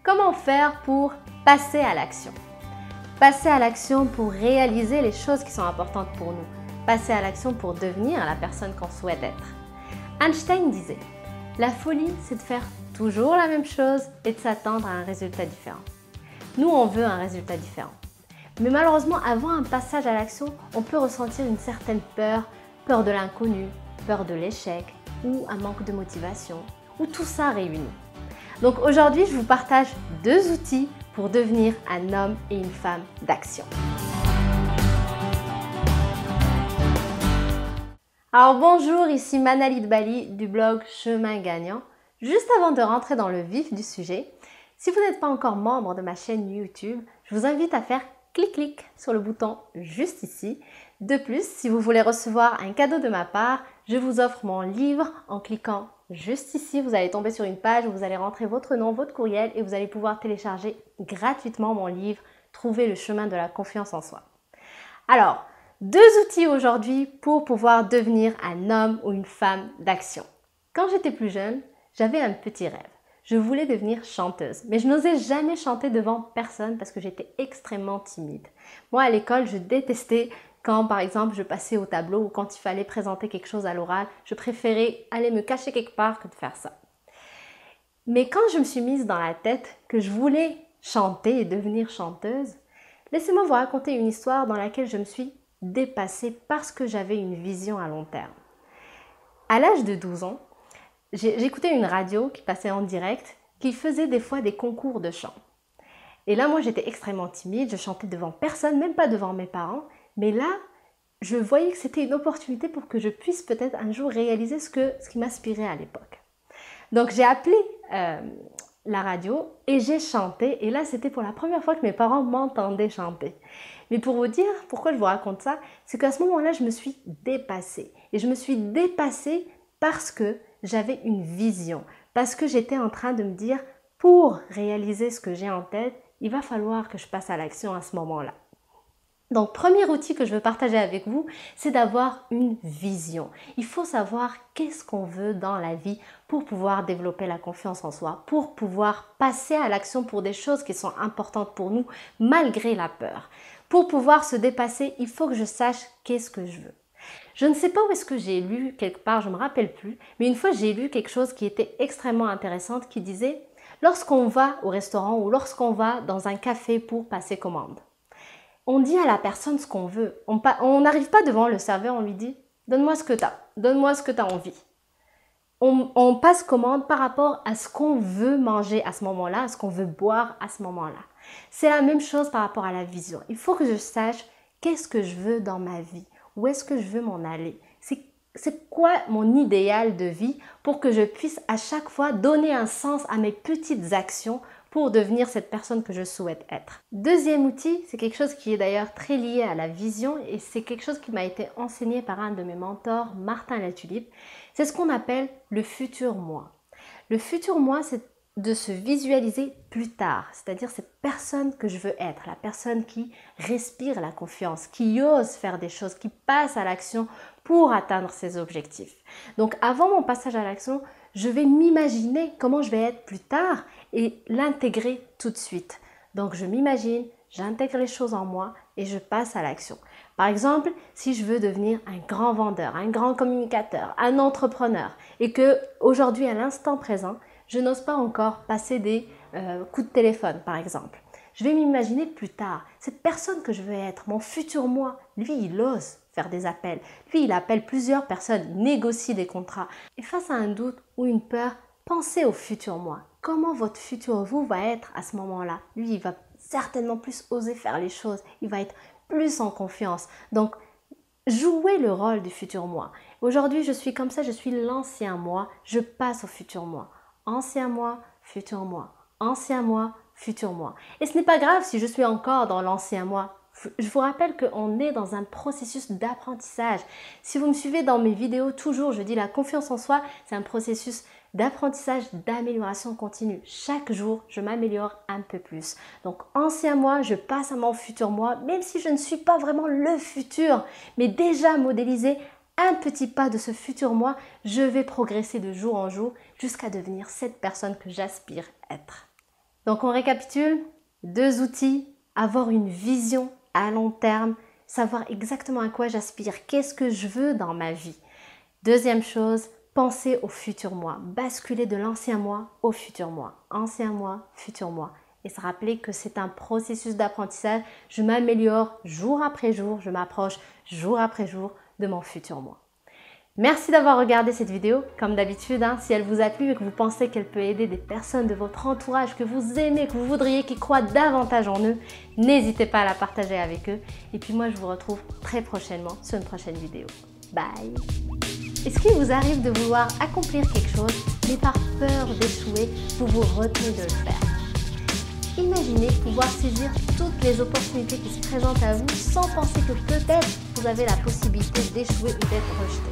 Comment faire pour passer à l'action? Passer à l'action pour réaliser les choses qui sont importantes pour nous. Passer à l'action pour devenir la personne qu'on souhaite être. Einstein disait, la folie, c'est de faire toujours la même chose et de s'attendre à un résultat différent. Nous, on veut un résultat différent. Mais malheureusement, avant un passage à l'action, on peut ressentir une certaine peur, peur de l'inconnu, peur de l'échec ou un manque de motivation, ou tout ça réuni. Donc aujourd'hui, je vous partage 2 outils pour devenir un homme et une femme d'action. Alors bonjour, ici Manali de Bali du blog Chemin Gagnant. Juste avant de rentrer dans le vif du sujet, si vous n'êtes pas encore membre de ma chaîne YouTube, je vous invite à faire clic sur le bouton juste ici. De plus, si vous voulez recevoir un cadeau de ma part, je vous offre mon livre en cliquant juste ici. Vous allez tomber sur une page où vous allez rentrer votre nom, votre courriel et vous allez pouvoir télécharger gratuitement mon livre « Trouver le chemin de la confiance en soi ». Alors, 2 outils aujourd'hui pour pouvoir devenir un homme ou une femme d'action. Quand j'étais plus jeune, j'avais un petit rêve. Je voulais devenir chanteuse, mais je n'osais jamais chanter devant personne parce que j'étais extrêmement timide. Moi, à l'école, je détestais quand, par exemple, je passais au tableau ou quand il fallait présenter quelque chose à l'oral. Je préférais aller me cacher quelque part que de faire ça. Mais quand je me suis mise dans la tête que je voulais chanter et devenir chanteuse, laissez-moi vous raconter une histoire dans laquelle je me suis dépassée parce que j'avais une vision à long terme. À l'âge de 12 ans, j'écoutais une radio qui passait en direct, qui faisait des fois des concours de chant. Et là, moi, j'étais extrêmement timide, je chantais devant personne, même pas devant mes parents. Mais là, je voyais que c'était une opportunité pour que je puisse peut-être un jour réaliser ce qui m'inspirait à l'époque. Donc, j'ai appelé la radio et j'ai chanté. Et là, c'était pour la première fois que mes parents m'entendaient chanter. Mais pour vous dire pourquoi je vous raconte ça, c'est qu'à ce moment-là, je me suis dépassée. Et je me suis dépassée parce que j'avais une vision, parce que j'étais en train de me dire, pour réaliser ce que j'ai en tête, il va falloir que je passe à l'action à ce moment-là. Donc, premier outil que je veux partager avec vous, c'est d'avoir une vision. Il faut savoir qu'est-ce qu'on veut dans la vie pour pouvoir développer la confiance en soi, pour pouvoir passer à l'action pour des choses qui sont importantes pour nous, malgré la peur. Pour pouvoir se dépasser, il faut que je sache qu'est-ce que je veux. Je ne sais pas où est-ce que j'ai lu quelque part, je ne me rappelle plus, mais une fois j'ai lu quelque chose qui était extrêmement intéressant qui disait « Lorsqu'on va au restaurant ou lorsqu'on va dans un café pour passer commande, on dit à la personne ce qu'on veut. On n'arrive pas devant le serveur, on lui dit « Donne-moi ce que tu as, donne-moi ce que tu as envie ». On passe commande par rapport à ce qu'on veut manger à ce moment-là, à ce qu'on veut boire à ce moment-là. C'est la même chose par rapport à la vision. Il faut que je sache qu'est-ce que je veux dans ma vie. Où est-ce que je veux m'en aller? C'est quoi mon idéal de vie pour que je puisse à chaque fois donner un sens à mes petites actions pour devenir cette personne que je souhaite être. Deuxième outil, c'est quelque chose qui est d'ailleurs très lié à la vision et c'est quelque chose qui m'a été enseigné par un de mes mentors, Martin Latulippe. C'est ce qu'on appelle le futur moi. Le futur moi, c'est de se visualiser plus tard, c'est-à-dire cette personne que je veux être, la personne qui respire la confiance, qui ose faire des choses, qui passe à l'action pour atteindre ses objectifs. Donc avant mon passage à l'action, je vais m'imaginer comment je vais être plus tard et l'intégrer tout de suite. Donc je m'imagine, j'intègre les choses en moi et je passe à l'action. Par exemple, si je veux devenir un grand vendeur, un grand communicateur, un entrepreneur et que aujourd'hui à l'instant présent, je n'ose pas encore passer des coups de téléphone, par exemple. Je vais m'imaginer plus tard, cette personne que je veux être, mon futur moi, lui, il ose faire des appels. Lui, il appelle plusieurs personnes, négocie des contrats. Et face à un doute ou une peur, pensez au futur moi. Comment votre futur vous va être à ce moment-là? Lui, il va certainement plus oser faire les choses. Il va être plus en confiance. Donc, jouez le rôle du futur moi. Aujourd'hui, je suis comme ça, je suis l'ancien moi. Je passe au futur moi. Ancien moi, futur moi. Ancien moi, futur moi. Et ce n'est pas grave si je suis encore dans l'ancien moi. Je vous rappelle qu'on est dans un processus d'apprentissage. Si vous me suivez dans mes vidéos, toujours, je dis la confiance en soi, c'est un processus d'apprentissage, d'amélioration continue. Chaque jour, je m'améliore un peu plus. Donc, ancien moi, je passe à mon futur moi, même si je ne suis pas vraiment le futur, mais déjà modélisé un petit pas de ce futur moi, je vais progresser de jour en jour jusqu'à devenir cette personne que j'aspire être. Donc on récapitule, 2 outils, avoir une vision à long terme, savoir exactement à quoi j'aspire, qu'est-ce que je veux dans ma vie. Deuxième chose, penser au futur moi, basculer de l'ancien moi au futur moi, ancien moi, futur moi. Et se rappeler que c'est un processus d'apprentissage, je m'améliore jour après jour, je m'approche jour après jour de mon futur moi. Merci d'avoir regardé cette vidéo. Comme d'habitude, si elle vous a plu et que vous pensez qu'elle peut aider des personnes de votre entourage que vous aimez, que vous voudriez qu'ils croient davantage en eux, n'hésitez pas à la partager avec eux. Et puis moi, je vous retrouve très prochainement sur une prochaine vidéo. Bye! Est-ce qu'il vous arrive de vouloir accomplir quelque chose, mais par peur d'échouer, vous vous retenez de le faire? Imaginez pouvoir saisir toutes les opportunités qui se présentent à vous sans penser que peut-être vous avez la possibilité d'échouer ou d'être rejeté.